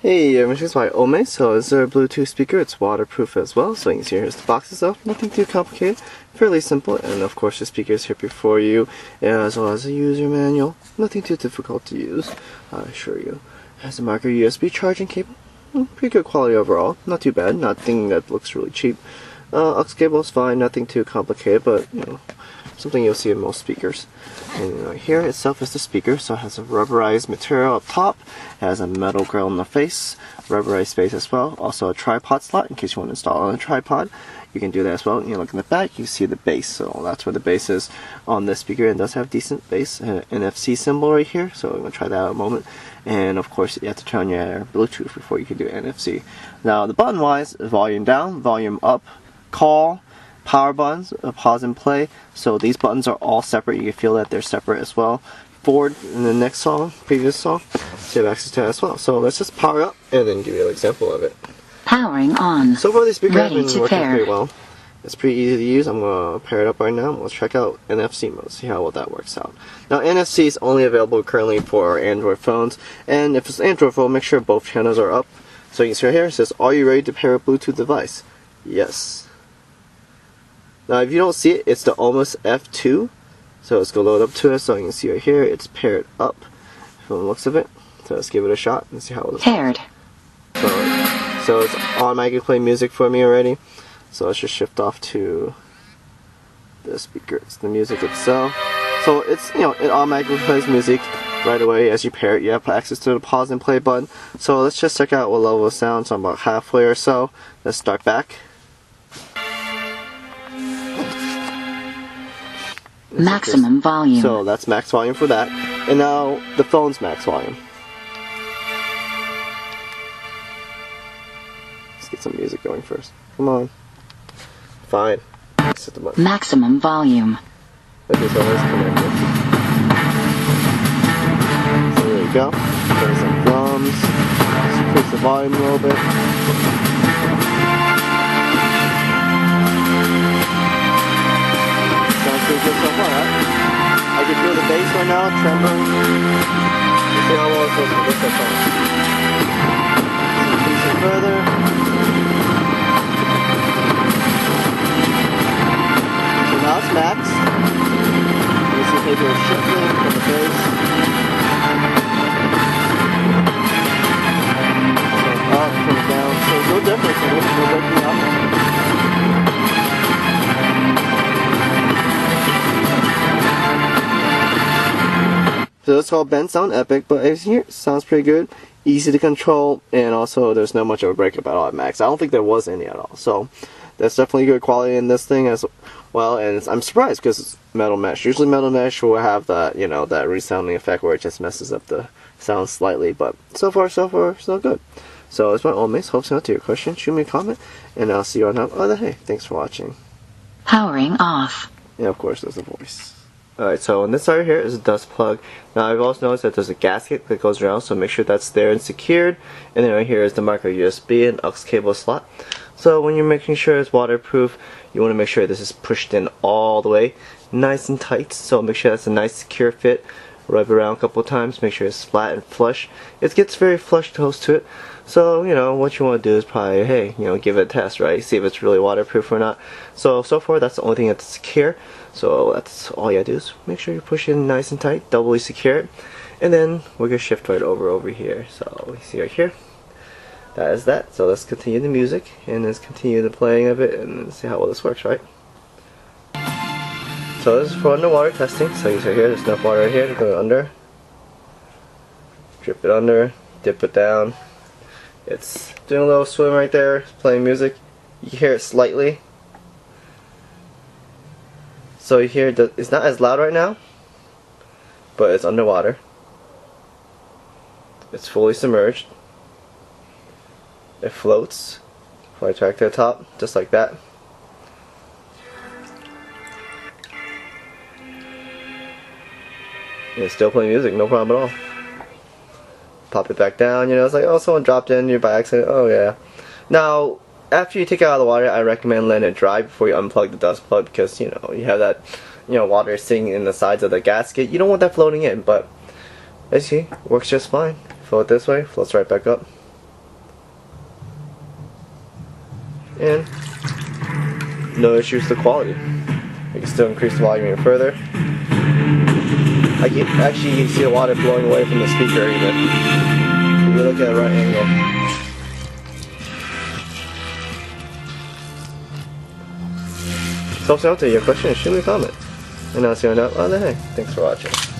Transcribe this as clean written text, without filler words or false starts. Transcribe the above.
Hey, I'm just by Aomais. So this is our Bluetooth speaker. It's waterproof as well. So you can see here's the box itself. Nothing too complicated. Fairly simple. And of course the speaker is here before you, as well as a user manual. Nothing too difficult to use, I assure you. It has a micro USB charging cable. Pretty good quality overall. Not too bad. Nothing that looks really cheap. Aux cable is fine. Nothing too complicated, but something you'll see in most speakers. And right here itself is the speaker, so it has a rubberized material up top, it has a metal grill in the face, rubberized base as well, also a tripod slot in case you want to install it on a tripod. You can do that as well. You look in the back, you see the bass, so that's where the bass is on this speaker. It does have decent bass, and an NFC symbol right here, so we're going to try that out in a moment. And of course you have to turn on your Bluetooth before you can do NFC. Now the button wise, volume down, volume up, call, power buttons, pause and play. So these buttons are all separate. You can feel that they're separate as well. Forward in the next song, previous song, so you have access to that as well. So let's just power up and then give you an example of it. Powering on. So far, the speaker has been working pair. pretty well. It's pretty easy to use. I'm gonna pair it up right now. Let's check out NFC mode. See how well that works out. Now NFC is only available currently for Android phones, and if it's an Android phone, make sure both channels are up. So you can see right here it says, "Are you ready to pair a Bluetooth device?" Yes. Now if you don't see it, it's the Aomais F2. So let's go load up to it. So you can see right here, it's paired up from the looks of it. So let's give it a shot and see how it looks. Paired. So it's automatically playing music for me already. So let's just shift off to the speaker. It's the music itself. So it's, it automatically plays music right away as you pair it. You have access to the pause and play button. So let's just check out what level of sound. So I'm about halfway or so. Let's start back. Maximum volume. So that's max volume for that. And now the phone's max volume. Let's get some music going first. Come on. Fine. Let's hit the button. Maximum volume. Okay, so let's connect it. So there you go. There's some drums. Let's increase the volume a little bit. Pretty good so far, right? I can feel the bass right now, trembling. Let's see how well it's working with this phone. Increase it further. So now it's max. You see maybe it's shifting from the bass. So up, comes down. So there's no difference in it. No breaking up. So it's called Ben Sound Epic, but as here, it sounds pretty good, easy to control, and also there's not much of a breakup at all at max. I don't think there was any at all, so that's definitely good quality in this thing as well. And I'm surprised because it's metal mesh. Usually metal mesh will have that, that resounding effect where it just messes up the sound slightly, but so far, so good. So it's my Aomais. Hope to answer your question. Shoot me a comment, and I'll see you on other. Hey, thanks for watching. Powering off. And of course, there's a voice. Alright, so on this side right here is a dust plug. Now I've also noticed that there's a gasket that goes around, so make sure that's there and secured. And then right here is the micro USB and aux cable slot. So when you're making sure it's waterproof, you want to make sure this is pushed in all the way, nice and tight. So make sure that's a nice secure fit. Rub it around a couple of times, make sure it's flat and flush. It gets very flush close to it. So, what you want to do is probably, hey, give it a test, right? See if it's really waterproof or not. So far, that's the only thing that's secure. So that's all you gotta do is make sure you push it nice and tight, doubly secure it. And then we're gonna shift right over here. So we see right here. That is that. So let's continue the music and let's continue the playing of it and see how well this works, right? So this is for underwater testing. So you see here, there's enough water right here to go under. Drip it under, dip it down. It's doing a little swim right there, it's playing music. You can hear it slightly. So you hear it's not as loud right now, but it's underwater. It's fully submerged. It floats. Flies back to the top, just like that. And it's still playing music, no problem at all. Pop it back down, it's like, oh, someone dropped in here by accident. Oh yeah. Now, after you take it out of the water, I recommend letting it dry before you unplug the dust plug because, you have that, water sitting in the sides of the gasket. You don't want that floating in, but as you see, it works just fine. Float this way, floats right back up. and no issues with the quality. You can still increase the volume even further. Actually, you can see the water flowing away from the speaker even. If you look at the right angle. So, if you have a question, shoot me a comment. And I'll see you on the other day. Thanks for watching.